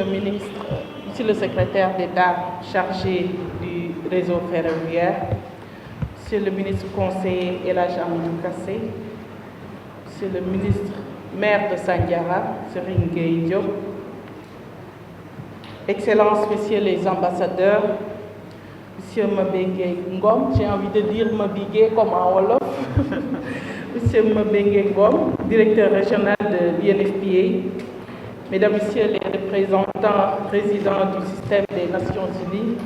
le ministre, Monsieur le secrétaire d'État chargé du réseau ferroviaire, Monsieur le ministre conseiller El Hadj Amadou Kassé, Monsieur le ministre maire de Sandiara, Serigne Gueye Diop, Excellences, Messieurs les ambassadeurs, Monsieur Mabengé Ngom, j'ai envie de dire Mabigé comme en Wolof, Monsieur Mabengé Ngom, directeur régional de l'INFPA, Mesdames, Messieurs les représentants présidents du système des Nations Unies,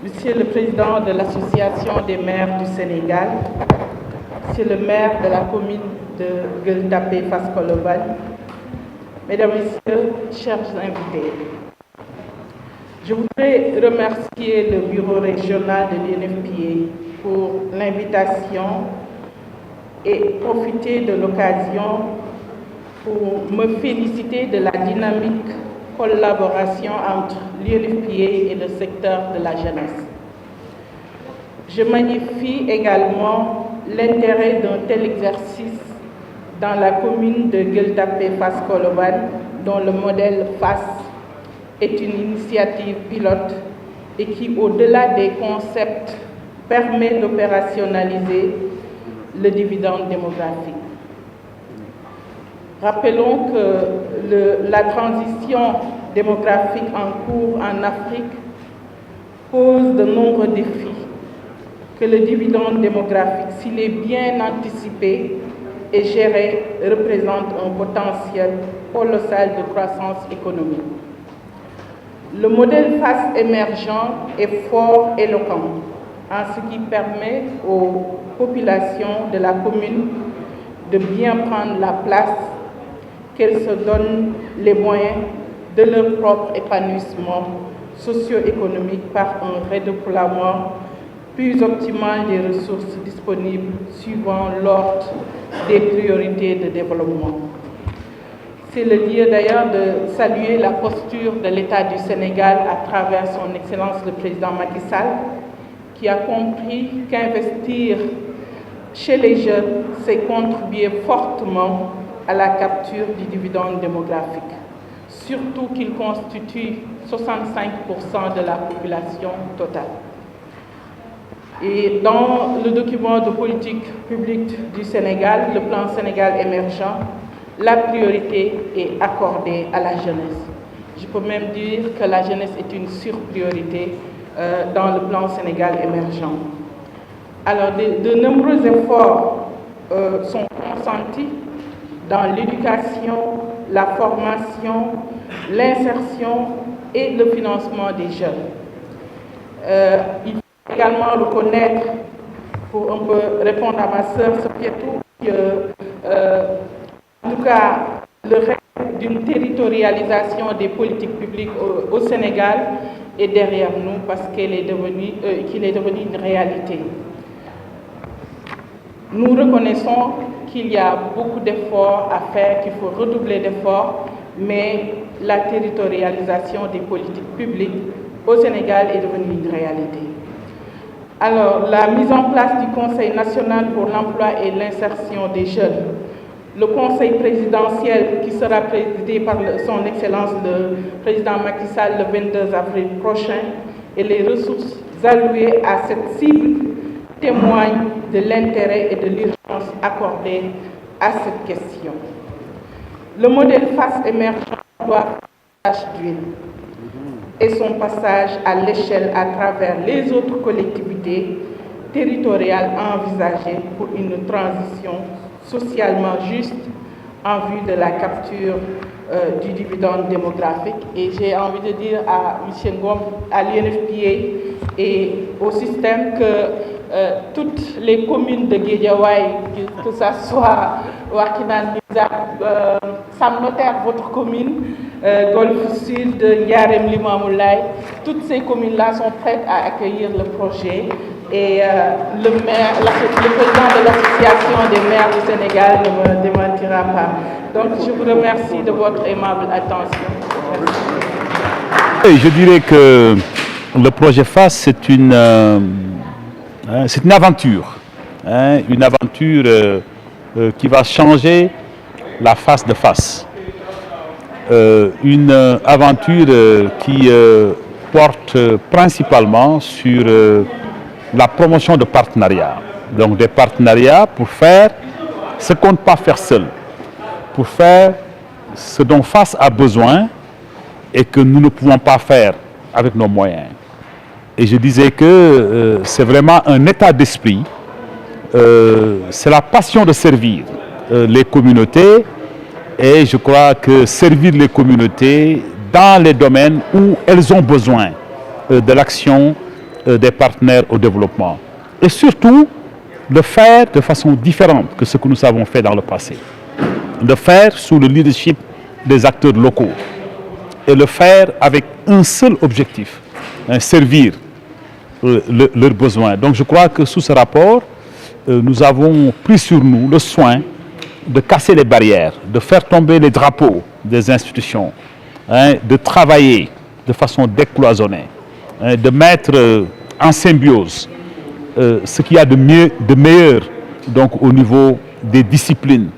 Monsieur le Président de l'Association des maires du Sénégal, Monsieur le maire de la commune de Gueule Tapée Fass Colobane, Mesdames, Messieurs, chers invités, je voudrais remercier le bureau régional de l'INFPA pour l'invitation et profiter de l'occasion pour me féliciter de la dynamique collaboration entre l'INFPA et le secteur de la jeunesse. Je magnifie également l'intérêt d'un tel exercice dans la commune de Gueule Tapée Fass Colobane, dont le modèle FASS est une initiative pilote et qui, au-delà des concepts, permet d'opérationnaliser le dividende démographique. Rappelons que la transition démographique en cours en Afrique pose de nombreux défis, que le dividende démographique, s'il est bien anticipé et géré, représente un potentiel colossal de croissance économique. Le modèle FASS émergent est fort éloquent en ce qui permet aux populations de la commune de bien prendre la place qu'elles se donnent les moyens de leur propre épanouissement socio-économique par un redéploiement plus optimal des ressources disponibles suivant l'ordre des priorités de développement. C'est le lieu d'ailleurs de saluer la posture de l'État du Sénégal à travers son Excellence le Président Macky Sall, qui a compris qu'investir chez les jeunes, c'est contribuer fortement à la capture du dividende démographique, surtout qu'il constitue 65% de la population totale. Et dans le document de politique publique du Sénégal, le plan Sénégal émergent, la priorité est accordée à la jeunesse. Je peux même dire que la jeunesse est une surpriorité dans le plan Sénégal émergent. Alors, de nombreux efforts sont consentis dans l'éducation, la formation, l'insertion et le financement des jeunes. Il faut également reconnaître, pour un peu répondre à ma sœur Sopietou, que en tout cas, le rêve d'une territorialisation des politiques publiques au Sénégal est derrière nous parce qu'il est devenu une réalité. Nous reconnaissons qu'il y a beaucoup d'efforts à faire, qu'il faut redoubler d'efforts, mais la territorialisation des politiques publiques au Sénégal est devenue une réalité. Alors, la mise en place du Conseil national pour l'emploi et l'insertion des jeunes, le Conseil présidentiel qui sera présidé par son Excellence le Président Macky Sall le 22 avril prochain et les ressources allouées à cette cible témoignent de l'intérêt et de l'urgence accordée à cette question. Le modèle FASS émergent doit faire d'huile et son passage à l'échelle à travers les autres collectivités territoriales envisagées pour une transition socialement juste en vue de la capture du dividende démographique. Et j'ai envie de dire à M. Ngom, à l'INFPA et au système que toutes les communes de Guédiawaye, que ce soit Wakinan, Sam Notaire, votre commune, Golfe Sud, Yarem Limamoulaye, toutes ces communes-là sont prêtes à accueillir le projet. Et le président de l'association des maires du Sénégal ne me démentira pas. Donc je vous remercie de votre aimable attention. Et je dirais que le projet FASS, c'est une aventure. Une aventure qui va changer la face de FASS. une aventure qui porte principalement sur la promotion de partenariats. Donc des partenariats pour faire ce qu'on ne peut pas faire seul, pour faire ce dont face a besoin et que nous ne pouvons pas faire avec nos moyens. Et je disais que c'est vraiment un état d'esprit, c'est la passion de servir les communautés, et je crois que servir les communautés dans les domaines où elles ont besoin de l'action des partenaires au développement. Et surtout, de faire de façon différente que ce que nous avons fait dans le passé. De faire sous le leadership des acteurs locaux. Et le faire avec un seul objectif, servir leurs besoins. Donc je crois que sous ce rapport, nous avons pris sur nous le soin de casser les barrières, de faire tomber les drapeaux des institutions, de travailler de façon décloisonnée, de mettre en symbiose ce qu'il y a de meilleur donc, au niveau des disciplines,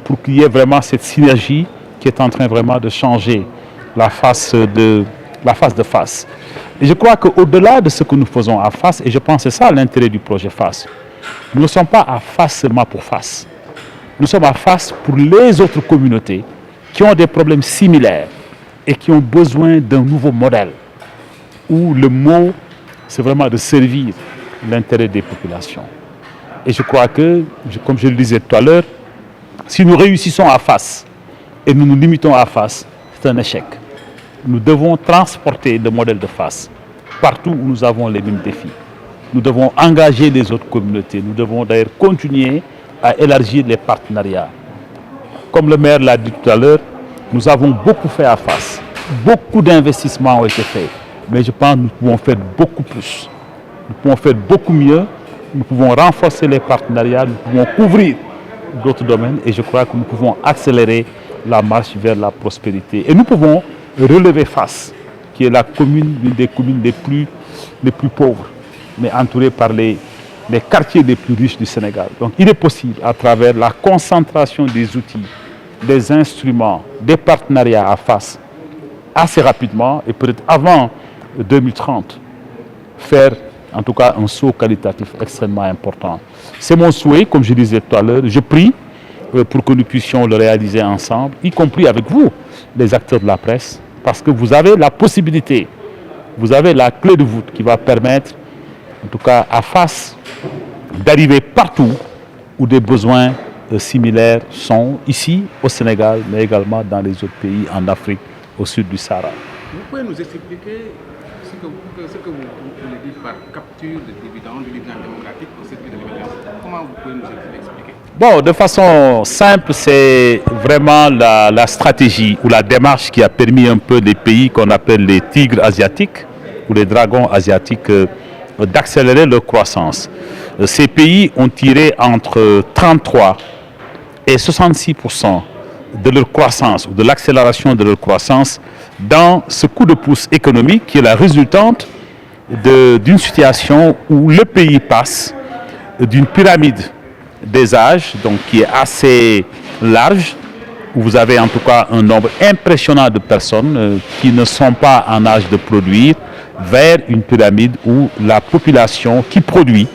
pour qu'il y ait vraiment cette synergie qui est en train vraiment de changer la face de face. Et je crois qu'au-delà de ce que nous faisons à face, et je pense que c'est ça l'intérêt du projet FACE, nous ne sommes pas à face seulement pour FACE. Nous sommes à face pour les autres communautés qui ont des problèmes similaires et qui ont besoin d'un nouveau modèle où le mot, c'est vraiment de servir l'intérêt des populations. Et je crois que, comme je le disais tout à l'heure, si nous réussissons à face et nous nous limitons à face, c'est un échec. Nous devons transporter le modèle de FACE partout où nous avons les mêmes défis. Nous devons engager les autres communautés. Nous devons d'ailleurs continuer à élargir les partenariats. Comme le maire l'a dit tout à l'heure, nous avons beaucoup fait à FACE. Beaucoup d'investissements ont été faits. Mais je pense que nous pouvons faire beaucoup plus. Nous pouvons faire beaucoup mieux. Nous pouvons renforcer les partenariats. Nous pouvons couvrir d'autres domaines. Et je crois que nous pouvons accélérer la marche vers la prospérité. Et nous pouvons relever FACE, qui est la commune, l'une des communes les plus pauvres, mais entourée par les quartiers les plus riches du Sénégal. Donc il est possible, à travers la concentration des outils, des instruments, des partenariats à FACE, assez rapidement, et peut-être avant 2030, faire en tout cas un saut qualitatif extrêmement important. C'est mon souhait, comme je disais tout à l'heure, je prie pour que nous puissions le réaliser ensemble, y compris avec vous, les acteurs de la presse, parce que vous avez la possibilité, vous avez la clé de voûte qui va permettre, en tout cas à FACE, d'arriver partout où des besoins similaires sont, ici au Sénégal, mais également dans les autres pays, en Afrique, au sud du Sahara. Vous pouvez nous expliquer ce que vous voulez dire par capture de dividendes démocratiques au circuit de l'émergence? Comment vous pouvez nous expliquer? Bon, de façon simple, c'est vraiment la stratégie ou la démarche qui a permis un peu les pays qu'on appelle les tigres asiatiques ou les dragons asiatiques d'accélérer leur croissance. Ces pays ont tiré entre 33 et 66% de leur croissance ou de l'accélération de leur croissance dans ce coup de pouce économique qui est la résultante d'une situation où le pays passe d'une pyramide des âges, donc qui est assez large, où vous avez en tout cas un nombre impressionnant de personnes qui ne sont pas en âge de produire, vers une pyramide où la population qui produit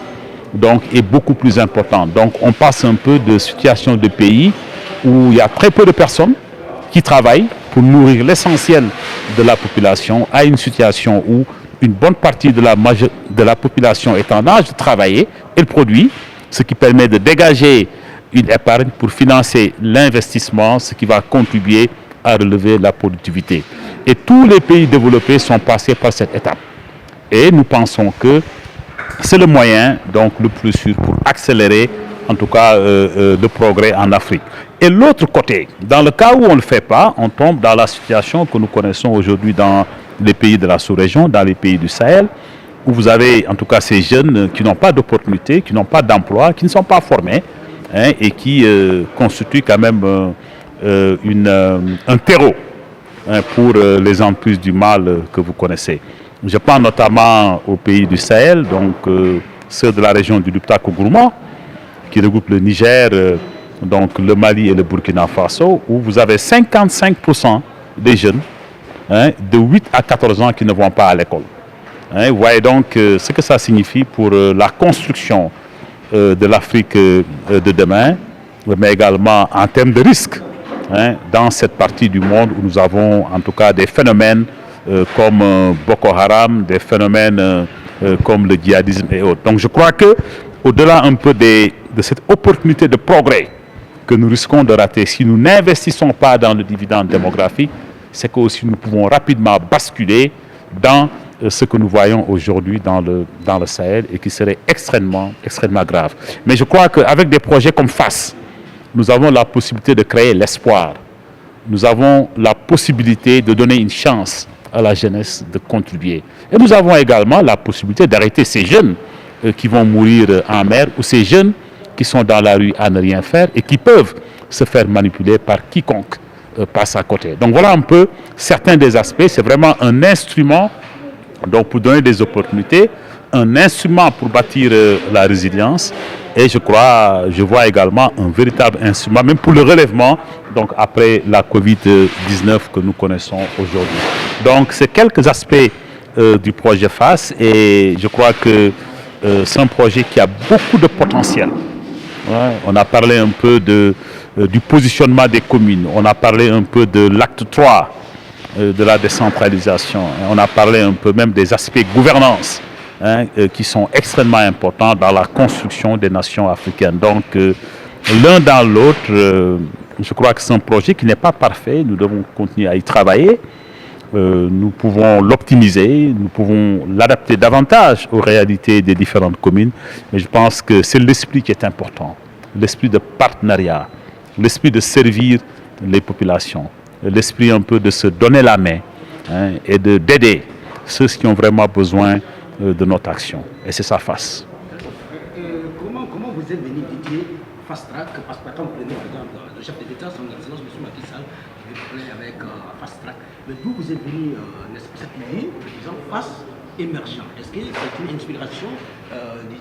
donc, est beaucoup plus importante. Donc on passe un peu de situation de pays où il y a très peu de personnes qui travaillent pour nourrir l'essentiel de la population à une situation où une bonne partie de la population est en âge de travailler, elle produit, ce qui permet de dégager une épargne pour financer l'investissement, ce qui va contribuer à relever la productivité. Et tous les pays développés sont passés par cette étape. Et nous pensons que c'est le moyen donc, le plus sûr pour accélérer en tout cas le progrès en Afrique. Et l'autre côté, dans le cas où on ne le fait pas, on tombe dans la situation que nous connaissons aujourd'hui dans les pays de la sous-région, dans les pays du Sahel, où vous avez en tout cas ces jeunes qui n'ont pas d'opportunités, qui n'ont pas d'emploi, qui ne sont pas formés, et qui constituent quand même un terreau pour les emprises du mal que vous connaissez. Je pense notamment aux pays du Sahel, donc ceux de la région du Lupta-Kougourma, qui regroupe le Niger, donc le Mali et le Burkina Faso, où vous avez 55% des jeunes de 8 à 14 ans qui ne vont pas à l'école. Vous voyez donc ce que ça signifie pour la construction de l'Afrique de demain, mais également en termes de risque dans cette partie du monde où nous avons en tout cas des phénomènes comme Boko Haram, des phénomènes comme le djihadisme et autres. Donc je crois que au-delà un peu de cette opportunité de progrès que nous risquons de rater si nous n'investissons pas dans le dividende démographique, c'est que aussi nous pouvons rapidement basculer dans ce que nous voyons aujourd'hui dans le Sahel et qui serait extrêmement grave. Mais je crois qu'avec des projets comme FAS, nous avons la possibilité de créer l'espoir. Nous avons la possibilité de donner une chance à la jeunesse de contribuer. Et nous avons également la possibilité d'arrêter ces jeunes qui vont mourir en mer ou ces jeunes qui sont dans la rue à ne rien faire et qui peuvent se faire manipuler par quiconque passe à côté. Donc voilà un peu certains des aspects. C'est vraiment un instrument donc pour donner des opportunités, un instrument pour bâtir la résilience et je vois également un véritable instrument, même pour le relèvement, donc après la Covid-19 que nous connaissons aujourd'hui. Donc c'est quelques aspects du projet FAS et je crois que c'est un projet qui a beaucoup de potentiel. On a parlé un peu du positionnement des communes, on a parlé un peu de l'acte 3 de la décentralisation, on a parlé un peu même des aspects gouvernance qui sont extrêmement importants dans la construction des nations africaines. Donc l'un dans l'autre, je crois que c'est un projet qui n'est pas parfait, nous devons continuer à y travailler. Nous pouvons l'optimiser, nous pouvons l'adapter davantage aux réalités des différentes communes, mais je pense que c'est l'esprit qui est important, l'esprit de partenariat, l'esprit de servir les populations, l'esprit un peu de se donner la main et d'aider ceux qui ont vraiment besoin de notre action. Et c'est ça FAS. Comment vous êtes venu dédier Fast Track? Parce que quand vous prenez par exemple le chef de l'État, son excellence M. Macky Sall, il plaît avec Fast Track. Mais d'où vous êtes venu cette ligne, disons, FAS émergent? Est-ce que c'est une inspiration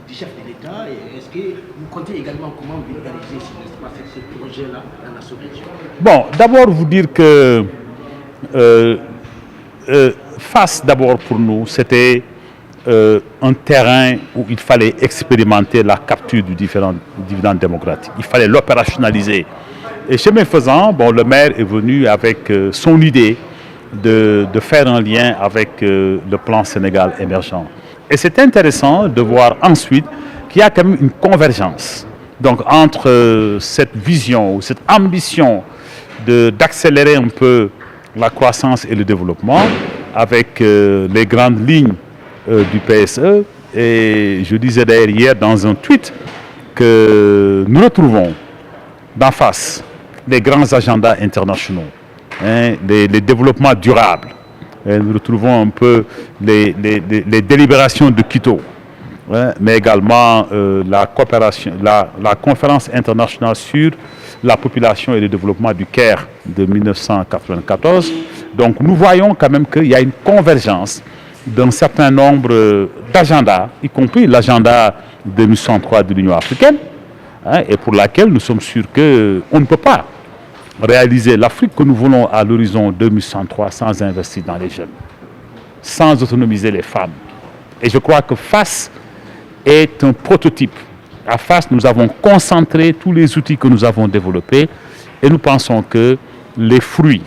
du chef de l'État et est-ce que vous comptez également comment vulgariser ce projet-là dans la sous-région? Bon, d'abord vous dire que FAS d'abord pour nous c'était un terrain où il fallait expérimenter la capture du dividende démocratique. Il fallait l'opérationnaliser. Et chemin faisant, bon, le maire est venu avec son idée de faire un lien avec le plan Sénégal émergent. Et c'est intéressant de voir ensuite qu'il y a quand même une convergence donc, entre cette vision ou cette ambition d'accélérer un peu la croissance et le développement avec les grandes lignes du PSE. Et je disais d'ailleurs hier dans un tweet que nous retrouvons d'en face les grands agendas internationaux, les développements durables. Et nous retrouvons un peu les délibérations de Quito, mais également la coopération, la conférence internationale sur la population et le développement du Caire de 1994. Donc nous voyons quand même qu'il y a une convergence d'un certain nombre d'agendas, y compris l'agenda 2063 de l'Union africaine, et pour laquelle nous sommes sûrs qu'on ne peut pas réaliser l'Afrique que nous voulons à l'horizon 2063 sans investir dans les jeunes, sans autonomiser les femmes. Et je crois que FAS est un prototype. À FAS, nous avons concentré tous les outils que nous avons développés et nous pensons que les fruits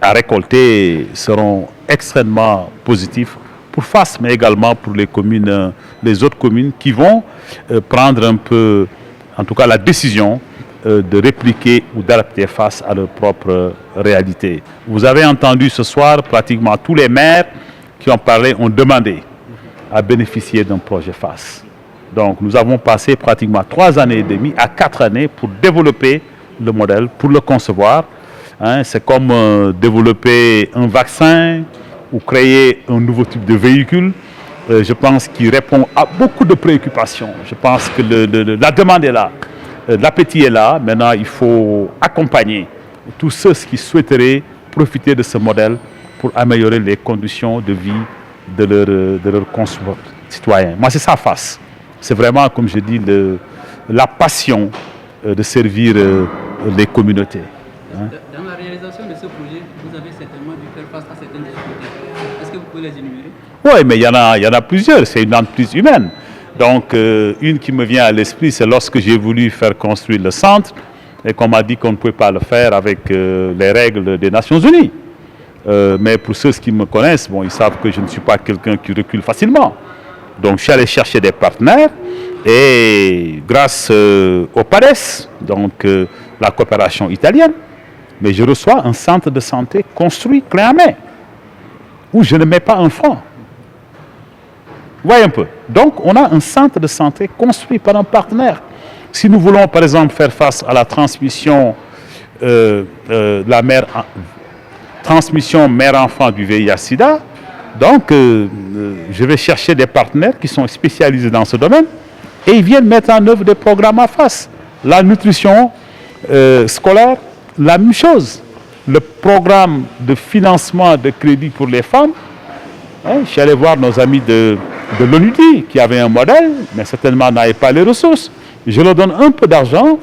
à récolter seront extrêmement positifs pour FAS, mais également pour les communes, les autres communes qui vont prendre un peu, en tout cas la décision de répliquer ou d'adapter FAS à leur propre réalité. Vous avez entendu ce soir, pratiquement tous les maires qui ont parlé ont demandé à bénéficier d'un projet FAS. Donc nous avons passé pratiquement 3 années et demie à 4 années pour développer le modèle, pour le concevoir. C'est comme développer un vaccin ou créer un nouveau type de véhicule. Je pense qu'il répond à beaucoup de préoccupations. Je pense que la demande est là. L'appétit est là. Maintenant, il faut accompagner tous ceux qui souhaiteraient profiter de ce modèle pour améliorer les conditions de vie de leurs concitoyens. Moi, c'est ça FAS. C'est vraiment, comme je dis, la passion de servir les communautés. Dans la réalisation de ce projet, vous avez certaines difficultés. Est-ce que vous pouvez les énumérer? Oui, mais il y en a plusieurs. C'est une entreprise humaine. Donc, une qui me vient à l'esprit, c'est lorsque j'ai voulu faire construire le centre et qu'on m'a dit qu'on ne pouvait pas le faire avec les règles des Nations Unies. Mais pour ceux qui me connaissent, bon, ils savent que je ne suis pas quelqu'un qui recule facilement. Donc, je suis allé chercher des partenaires et grâce au PARES, donc la coopération italienne, mais je reçois un centre de santé construit clé en main, où je ne mets pas un franc. Vous voyez un peu. Donc, on a un centre de santé construit par un partenaire. Si nous voulons, par exemple, faire face à la transmission transmission mère-enfant du VIH-Sida, donc je vais chercher des partenaires qui sont spécialisés dans ce domaine et ils viennent mettre en œuvre des programmes à face. La nutrition scolaire, la même chose. Le programme de financement de crédit pour les femmes, hein, je suis allé voir nos amis de l'ONUDI qui avaient un modèle, mais certainement n'avaient pas les ressources. Je leur donne un peu d'argent.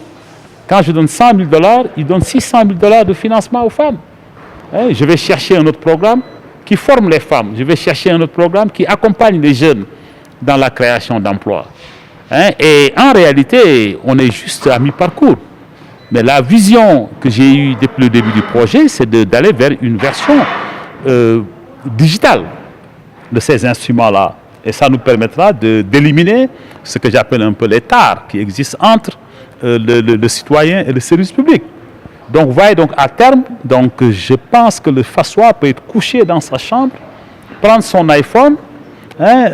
Quand je donne $100 000, ils donnent $600 000 de financement aux femmes. Hein, je vais chercher un autre programme qui forme les femmes. Je vais chercher un autre programme qui accompagne les jeunes dans la création d'emplois. Hein, et en réalité, on est juste à mi-parcours. Mais la vision que j'ai eue depuis le début du projet, c'est d'aller vers une version digitale de ces instruments-là. Et ça nous permettra d'éliminer ce que j'appelle un peu l'écart qui existe entre le citoyen et le service public. Donc, vous voyez, donc, à terme, donc, je pense que le Fassois peut être couché dans sa chambre, prendre son iPhone, hein,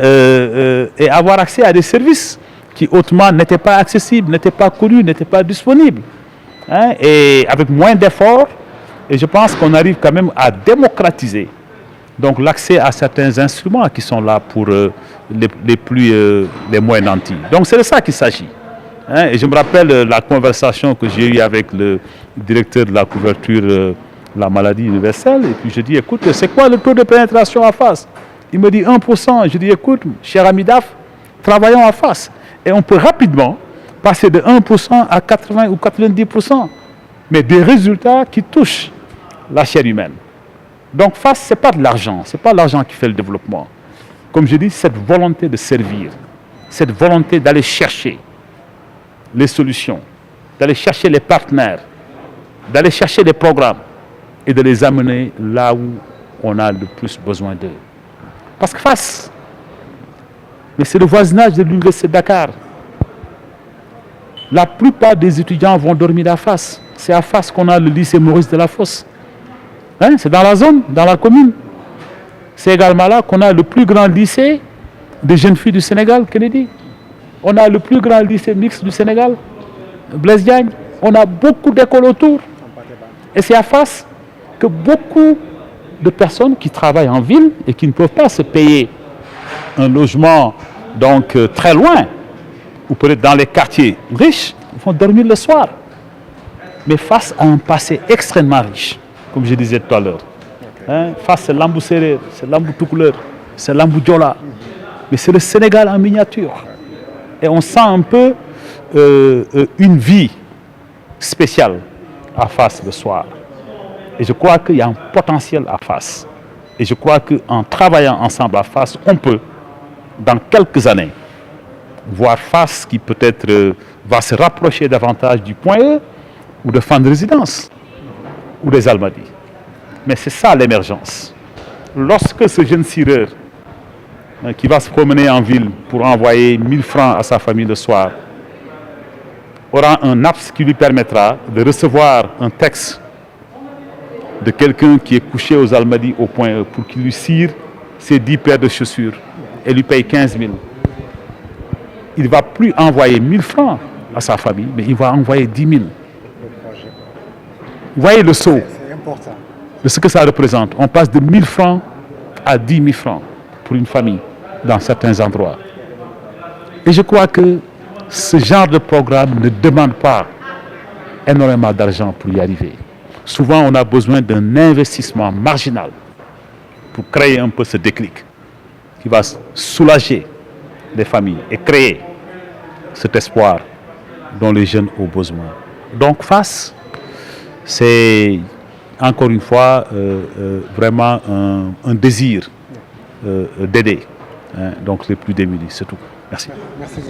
et avoir accès à des services qui autrement n'étaient pas accessibles, n'étaient pas connus, n'étaient pas disponibles. Hein, et avec moins d'efforts, et je pense qu'on arrive quand même à démocratiser donc l'accès à certains instruments qui sont là pour les moins nantis. Donc c'est de ça qu'il s'agit. Hein, et je me rappelle la conversation que j'ai eue avec le directeur de la couverture de la maladie universelle, et puis je dis, écoute, c'est quoi le taux de pénétration à face? Il me dit 1%. Je dis, écoute, cher ami DAF, travaillons à face. Et on peut rapidement passer de 1% à 80 ou 90%, mais des résultats qui touchent la chair humaine. Donc face, ce n'est pas de l'argent, ce n'est pas l'argent qui fait le développement. Comme je dis, cette volonté de servir, cette volonté d'aller chercher les solutions, d'aller chercher les partenaires, d'aller chercher les programmes et de les amener là où on a le plus besoin d'eux. Parce que face, mais c'est le voisinage de l'université de Dakar. La plupart des étudiants vont dormir à Fass. C'est à Fass qu'on a le lycée Maurice Delafosse. Hein? C'est dans la zone, dans la commune. C'est également là qu'on a le plus grand lycée des jeunes filles du Sénégal, Kennedy. On a le plus grand lycée mixte du Sénégal, Blaise Diagne. On a beaucoup d'écoles autour. Et c'est à Fass que beaucoup de personnes qui travaillent en ville et qui ne peuvent pas se payer un logement donc très loin, ou peut-être dans les quartiers riches, vont dormir le soir. Mais face à un passé extrêmement riche, comme je disais tout à l'heure. Hein, face, c'est Lambou Serer, c'est Lambou Toucouleur, c'est Lambou Diola. Mais c'est le Sénégal en miniature. Et on sent un peu une vie spéciale à Fass le soir. Et je crois qu'il y a un potentiel à Fass. Et je crois qu'en travaillant ensemble à Fass, on peut, dans quelques années, voir Fass qui peut-être va se rapprocher davantage du Point E ou de Fann Résidence ou des Almadies. Mais c'est ça l'émergence. Lorsque ce jeune cireur qui va se promener en ville pour envoyer 1000 francs à sa famille le soir aura un APS qui lui permettra de recevoir un texte de quelqu'un qui est couché aux Almadies au Point E pour qu'il lui cire ses 10 paires de chaussures et lui paye 15 000. Il ne va plus envoyer 1000 francs à sa famille, mais il va envoyer 10 000. Vous voyez le saut de ce que ça représente. On passe de 1000 francs à 10 000 francs pour une famille dans certains endroits. Et je crois que ce genre de programme ne demande pas énormément d'argent pour y arriver. Souvent, on a besoin d'un investissement marginal pour créer un peu ce déclic qui va soulager les familles et créer cet espoir dont les jeunes ont besoin. Donc, Fass, c'est encore une fois, vraiment un désir d'aider, hein, donc les plus démunis, c'est tout. Merci. Merci.